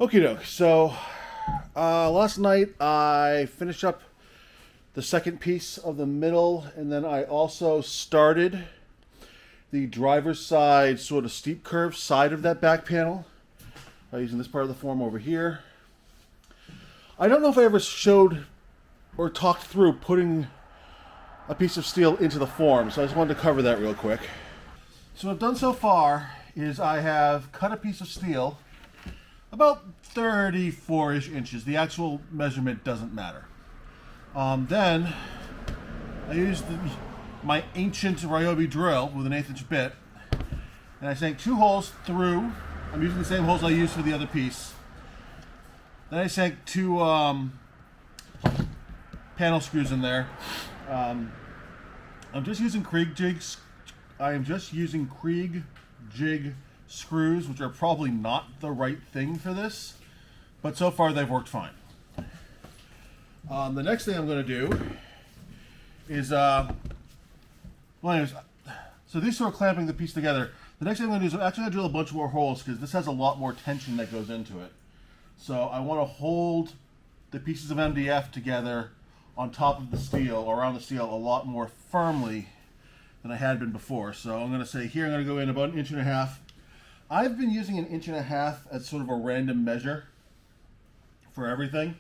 Okie doke. So last night I finished up the second piece of the middle, and then I also started the driver's side sort of steep curve side of that back panel by using this part of the form over here. I don't know if I ever showed or talked through putting a piece of steel into the form, so I just wanted to cover that real quick. So what I've done so far is I have cut a piece of steel about 34-ish inches. The actual measurement doesn't matter. Then I used my ancient Ryobi drill with an 1/8 inch bit, and I sank 2 holes through. I'm using the same holes I used for the other piece. Then I sank 2 panel screws in there. I'm just using Krieg jigs. I am just using Krieg jig screws, which are probably not the right thing for this, but so far they've worked fine. The next thing I'm going to do is, well anyways, so these two are clamping the piece together. The next thing I'm going to do is I'm actually going to drill a bunch more holes because this has a lot more tension that goes into it. So I want to hold the pieces of MDF together on top of the steel, or around the steel, a lot more firmly than I had been before. So I'm going to say here I'm going to go in about 1.5 inches. I've been using 1.5 inches as sort of a random measure for everything.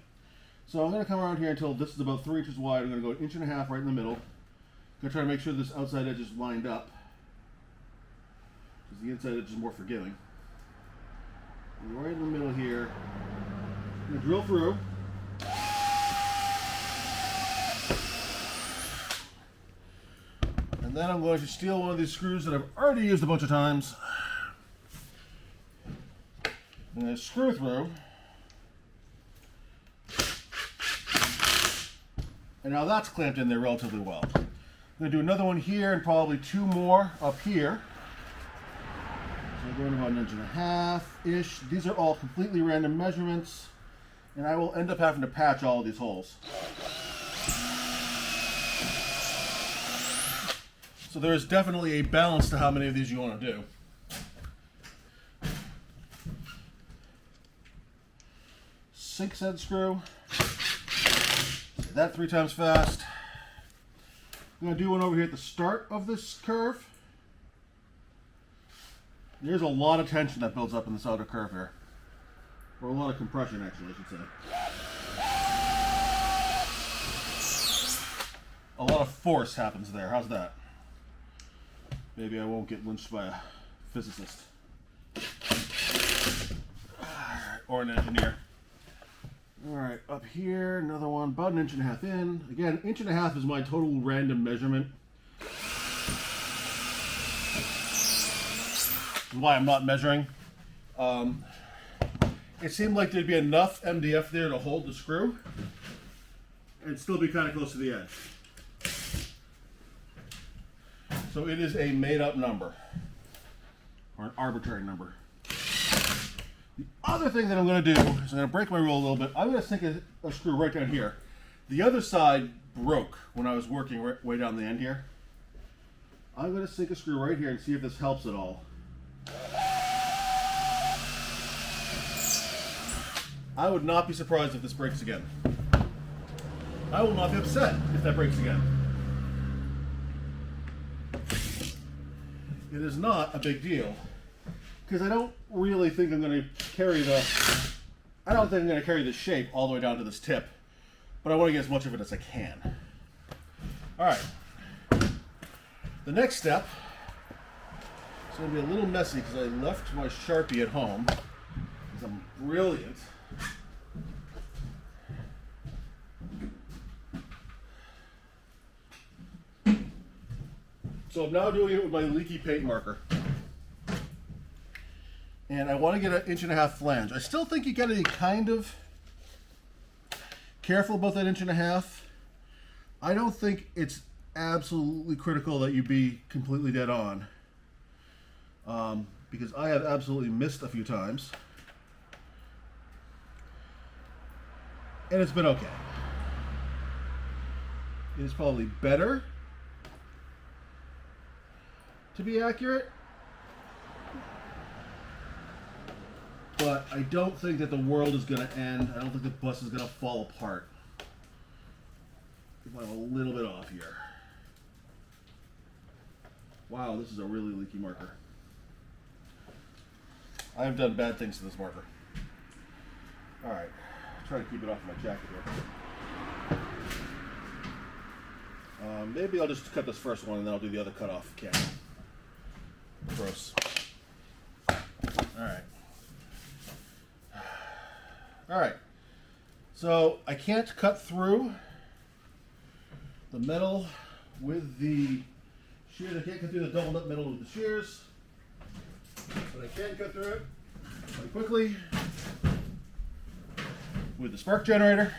So I'm going to come around here until this is about 3 inches wide. I'm going to go 1.5 inches right in the middle. I'm going to try to make sure this outside edge is lined up, because the inside edge is more forgiving. And right in the middle here, I'm going to drill through. And then I'm going to steal one of these screws that I've already used a bunch of times. I'm going to screw through. And now that's clamped in there relatively well. I'm going to do another one here and probably 2 more up here. So I'm going about 1.5 inches-ish. These are all completely random measurements, and I will end up having to patch all of these holes. So there is definitely a balance to how many of these you want to do. Sink head screw. That 3 times fast. I'm going to do one over here at the start of this curve. There's a lot of tension that builds up in this outer curve here. Or a lot of compression, actually, I should say. A lot of force happens there. How's that? Maybe I won't get lynched by a physicist. Or an engineer. Alright, up here, another one, about 1.5 inches in. Again, 1.5 inches is my total random measurement. This is why I'm not measuring. It seemed like there'd be enough MDF there to hold the screw and still be kind of close to the edge. So it is a made-up number, or an arbitrary number. The other thing that I'm going to do is I'm going to break my rule a little bit. I'm going to sink a screw right down here. The other side broke when I was working way down the end here. I'm going to sink a screw right here and see if this helps at all. I would not be surprised if this breaks again. I will not be upset if that breaks again. It is not a big deal, because I don't really think I'm going to carry the shape all the way down to this tip, but I want to get as much of it as I can. All right. The next step is going to be a little messy because I left my Sharpie at home, because I'm brilliant. So I'm now doing it with my leaky paint marker. And I want to get 1.5 inch flange. I still think you got to be kind of careful about that 1.5 inches. I don't think it's absolutely critical that you be completely dead on. Because I have absolutely missed a few times. And it's been okay. It is probably better to be accurate, but but I don't think that the world is going to end. I don't think the bus is going to fall apart. I'm a little bit off here. Wow, this is a really leaky marker. I have done bad things to this marker. Alright, try to keep it off my jacket here. Maybe I'll just cut this first one and then I'll do the other cut off camera. Gross. Alright. Alright. So I can't cut through the metal with the shears. I can't cut through the double nut metal with the shears. But I can cut through it quite quickly with the spark generator.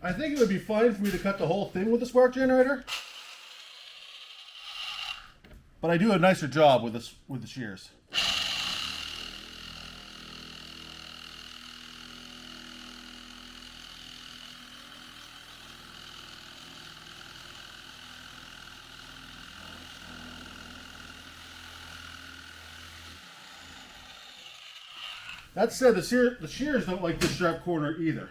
I think it would be fine for me to cut the whole thing with the spark generator, but I do a nicer job with this with the shears. That said, the shears don't like this sharp corner either.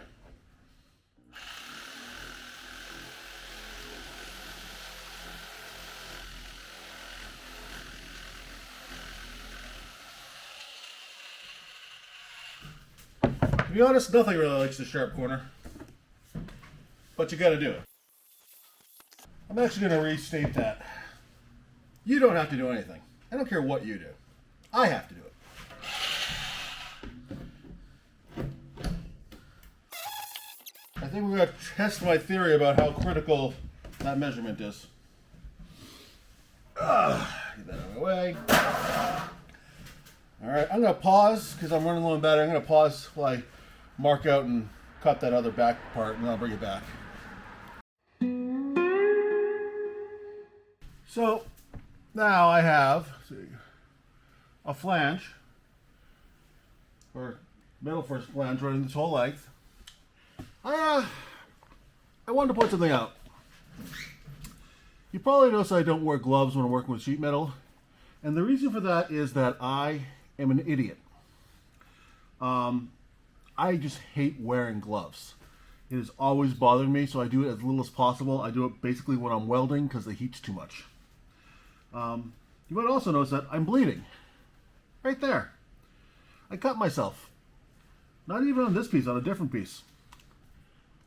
To be honest, nothing really likes the sharp corner, but you gotta do it. I'm actually gonna restate that. You don't have to do anything. I don't care what you do. I have to do it. I think we're gonna test my theory about how critical that measurement is. Get that out of my way. Alright, I'm gonna pause because I'm running low on battery. I'm gonna pause while I mark out and cut that other back part, and I'll bring it back. So now I have a flange, or metal first flange running this whole length. I wanted to point something out. You probably notice I don't wear gloves when I'm working with sheet metal, and the reason for that is that I am an idiot. I just hate wearing gloves. It has always bothered me, so I do it as little as possible. I do it basically when I'm welding because the heat's too much. You might also notice that I'm bleeding. Right there. I cut myself. Not even on this piece, on a different piece.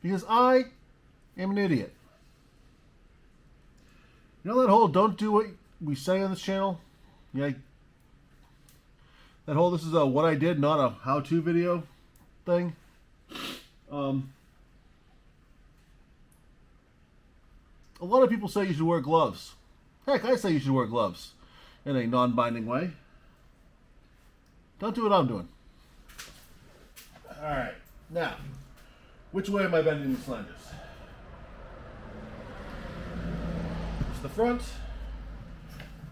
Because I am an idiot. You know that whole don't do what we say on this channel? Yeah. That whole this is a what I did, not a how-to video thing. A lot of people say you should wear gloves. Heck, I say you should wear gloves in a non-binding way. Don't do what I'm doing. Alright, now, which way am I bending these flanges? It's the front.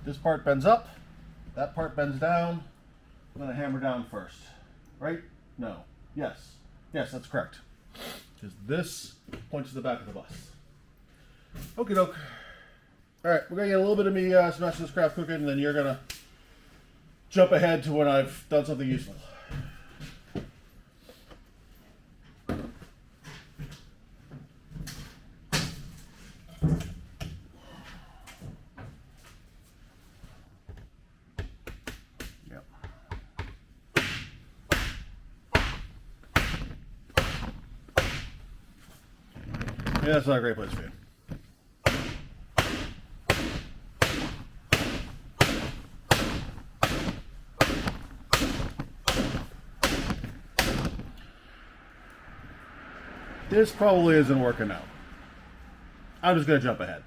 This part bends up. That part bends down. I'm going to hammer down first. Right? No. Yes. Yes, that's correct. Because this points to the back of the bus. Okie doke. Alright, we're going to get a little bit of me smashing this crap cooking, and then you're going to jump ahead to when I've done something useful. Yeah, that's not a great place for you. This probably isn't working out. I'm just going to jump ahead.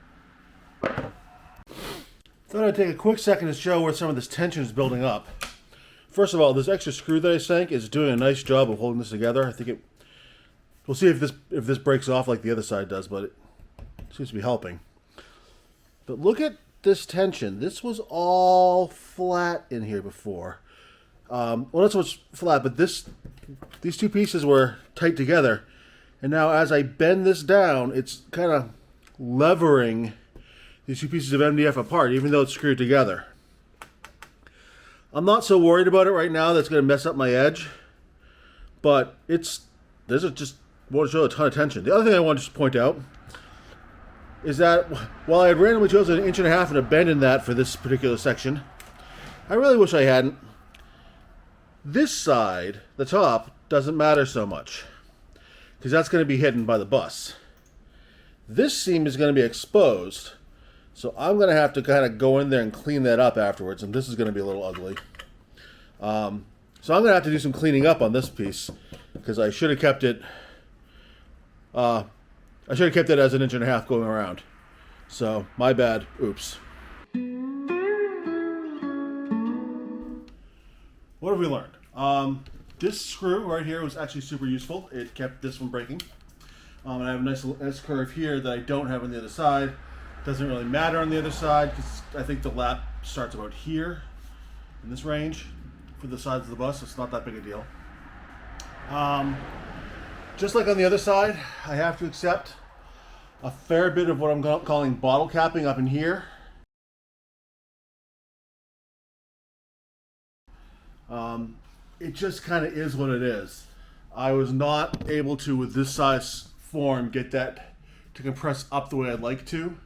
Thought I'd take a quick second to show where some of this tension is building up. first of all, this extra screw that I sank is doing a nice job of holding this together. I think it. We'll see if this breaks off like the other side does, but it seems to be helping. But look at this tension. This was all flat in here before. Well, not so much flat, but these two pieces were tight together. And now as I bend this down, it's kind of levering these two pieces of MDF apart, even though it's screwed together. I'm not so worried about it right now. That's going to mess up my edge. But there's just won't show a ton of tension. The other thing I want to just point out is that while I had randomly chosen 1.5 inches and abandoned that for this particular section, I really wish I hadn't. This side, the top, doesn't matter so much because that's going to be hidden by the bus. This seam is going to be exposed, so I'm going to have to kind of go in there and clean that up afterwards, and this is going to be a little ugly. So I'm going to have to do some cleaning up on this piece because I should have kept it. I should have kept it as 1.5 inches going around. So my bad. Oops. What have we learned? This screw right here was actually super useful. It kept this from breaking. And I have a nice little S-curve here that I don't have on the other side. Doesn't really matter on the other side because I think the lap starts about here in this range for the sides of the bus. So it's not that big a deal. Just like on the other side, I have to accept a fair bit of what I'm calling bottle capping up in here. It just kind of is what it is. I was not able to, with this size form, get that to compress up the way I'd like to.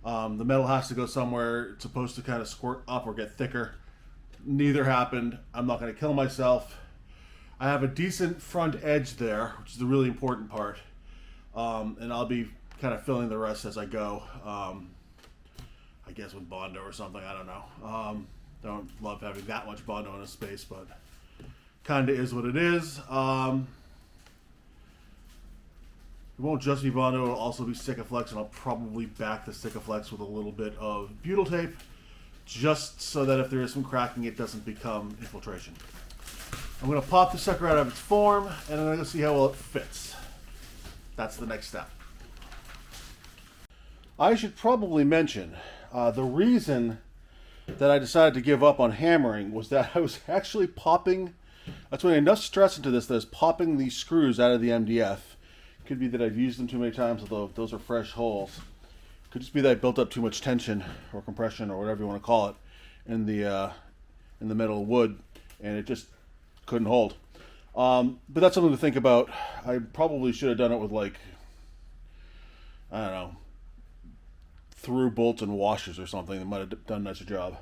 The metal has to go somewhere. It's supposed to kind of squirt up or get thicker. Neither happened. I'm not going to kill myself. I have a decent front edge there, which is the really important part. And I'll be kind of filling the rest as I go. I guess with Bondo or something, I don't know. Don't love having that much Bondo in a space, but kind of is what it is. It won't just be Bondo, it'll also be Sikaflex, and I'll probably back the Sikaflex with a little bit of butyl tape, just so that if there is some cracking, it doesn't become infiltration. I'm going to pop the sucker out of its form, and I'm going to see how well it fits. That's the next step. I should probably mention, the reason that I decided to give up on hammering was that I was actually popping, I was putting enough stress into this that I was popping these screws out of the MDF. Could be that I've used them too many times, although those are fresh holes. Could just be that I built up too much tension or compression or whatever you want to call it in the metal wood, and it just couldn't hold. But that's something to think about. I probably should have done it with, like, I don't know, through bolts and washers or something that might have done a nicer job.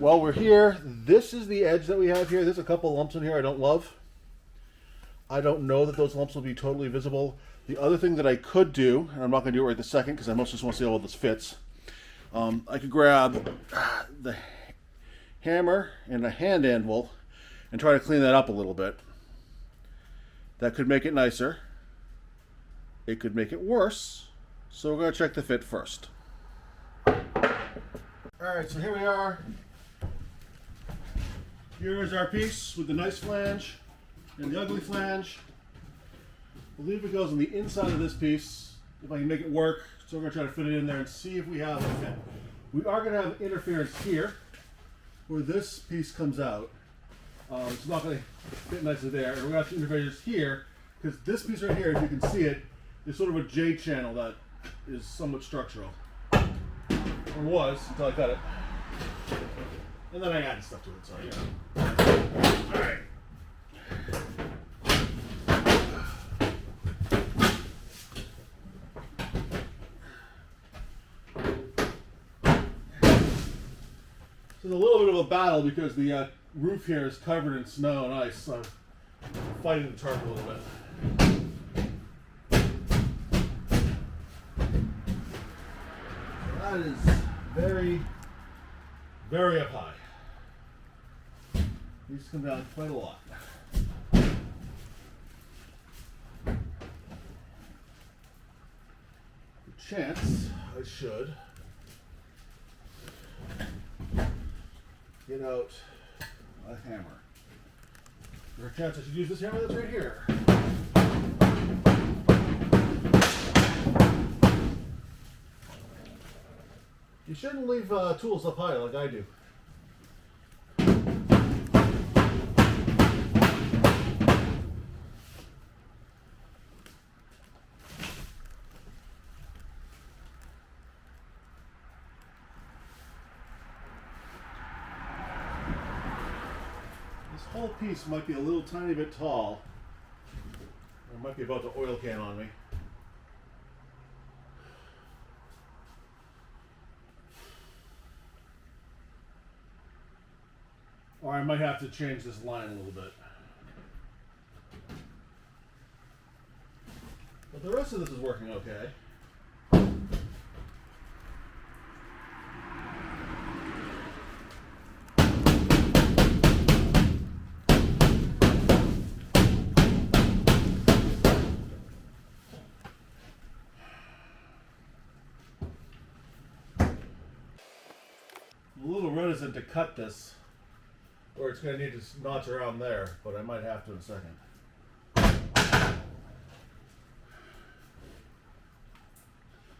While we're here, this is the edge that we have here. There's a couple lumps in here I don't love. I don't know that those lumps will be totally visible. The other thing that I could do, and I'm not going to do it right this second because I mostly just want to see how well this fits. I could grab the hammer and a hand anvil and try to clean that up a little bit. That could make it nicer. It could make it worse. So we're going to check the fit first. Alright, so here we are. Here is our piece with the nice flange and the ugly flange. I believe it goes on the inside of this piece, if I can make it work. So we're going to try to fit it in there and see if we have a fit. We are going to have interference here, where this piece comes out. It's not going to fit nicely there. And we're going to have interference here, because this piece right here, if you can see it, is sort of a J channel that is somewhat structural. Or was, until I cut it. And then I added stuff to it, so yeah. Alright. So it's a little bit of a battle because the roof here is covered in snow and ice, so I'm fighting the tarp a little bit. That is very, very up high. These come down quite a lot. The chance I should get out a hammer. There's a chance I should use this hammer that's right here. You shouldn't leave tools up high like I do. This whole piece might be a little tiny bit tall. I might be about to oil can on me. Or I might have to change this line a little bit. But the rest of this is working okay. I'm a little reticent to cut this, or it's going to need to notch around there, but I might have to in a second.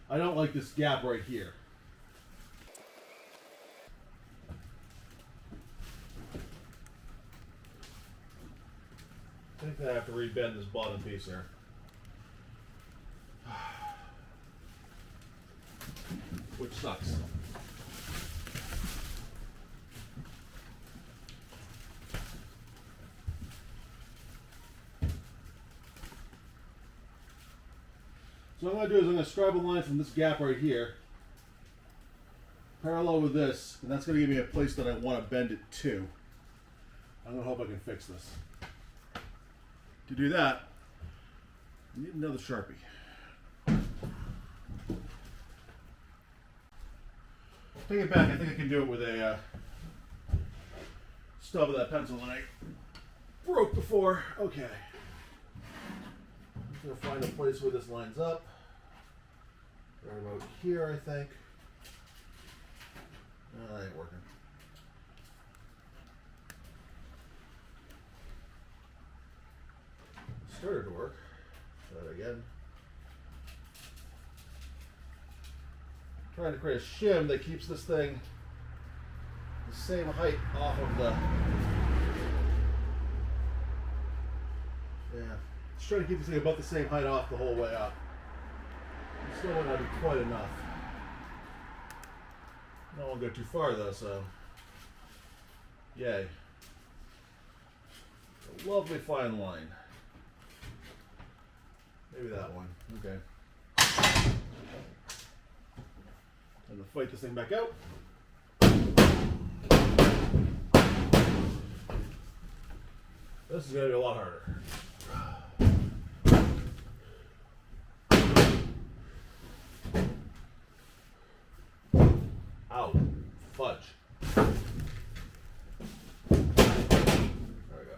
I don't like this gap right here. I think I have to rebend this bottom piece here. Which sucks. So what I'm going to do is I'm going to scribe a line from this gap right here, parallel with this, and that's going to give me a place that I want to bend it to. I'm going to hope I can fix this. To do that, I need another Sharpie. Take it back, I think I can do it with a stub of that pencil that I broke before. Okay. I'm going to find a place where this lines up. Right about here, I think. No, that ain't working. Started to work. Try it again. Trying to create a shim that keeps this thing the same height off of the. Yeah. Just trying to keep this thing about the same height off the whole way up. Still might not be quite enough. I won't go too far though, so yay. A lovely fine line. Maybe that one. Okay. I'm gonna fight this thing back out. This is gonna be a lot harder. Ow. Fudge. There we go.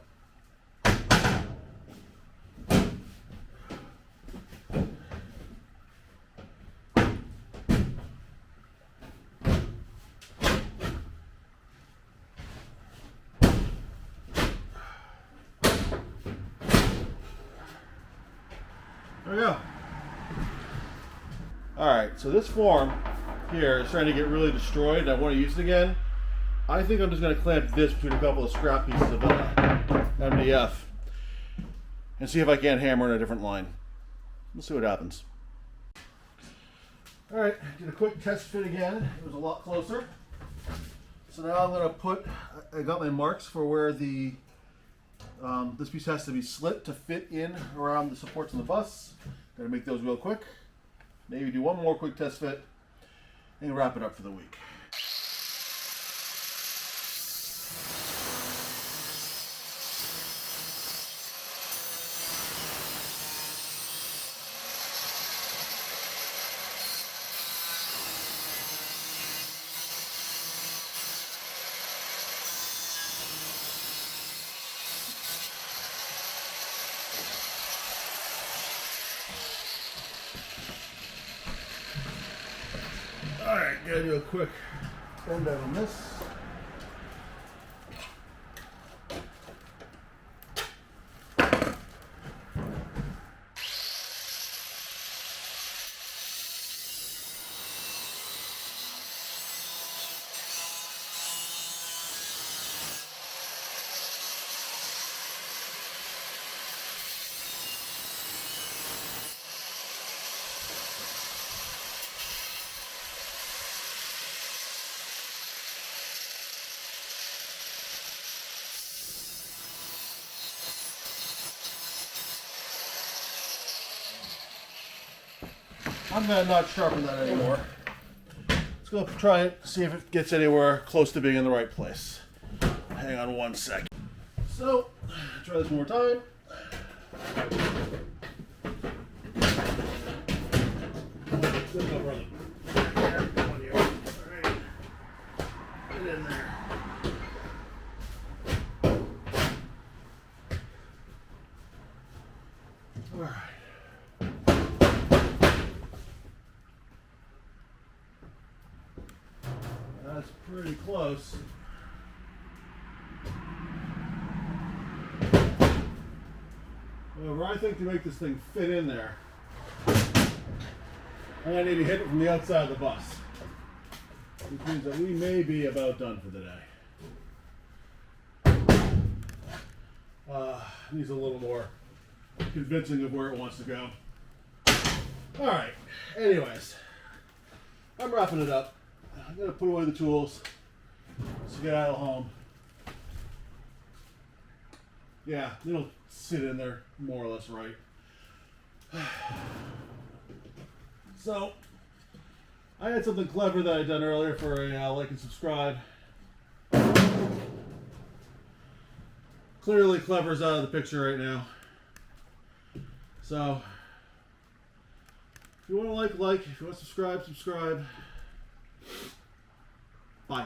There we go. Alright, so this form here is trying to get really destroyed and I want to use it again. I think I'm just going to clamp this between a couple of scrap pieces of MDF and see if I can't hammer in a different line. We'll see what happens. Alright, did a quick test fit again. It was a lot closer. So now I'm going to put, I got my marks for where the this piece has to be slit to fit in around the supports on the bus. Gotta make those real quick. Maybe do one more quick test fit and wrap it up for the week. Alright, gotta do a quick bend out on this. I'm gonna not sharpen that anymore. Let's go try it, see if it gets anywhere close to being in the right place. Hang on 1 second. So, try this one more time. Good enough, brother. Alright. Get in there. Alright. That's pretty close. However, I think to make this thing fit in there, I'm going to need to hit it from the outside of the bus. Which means that we may be about done for the day. Needs a little more convincing of where it wants to go. Alright, anyways, I'm wrapping it up. I'm going to put away the tools to get out of the home. Yeah, it'll sit in there more or less right. So, I had something clever that I'd done earlier for a like and subscribe. Clearly clever's out of the picture right now. So, if you want to like, if you want to subscribe. Bye.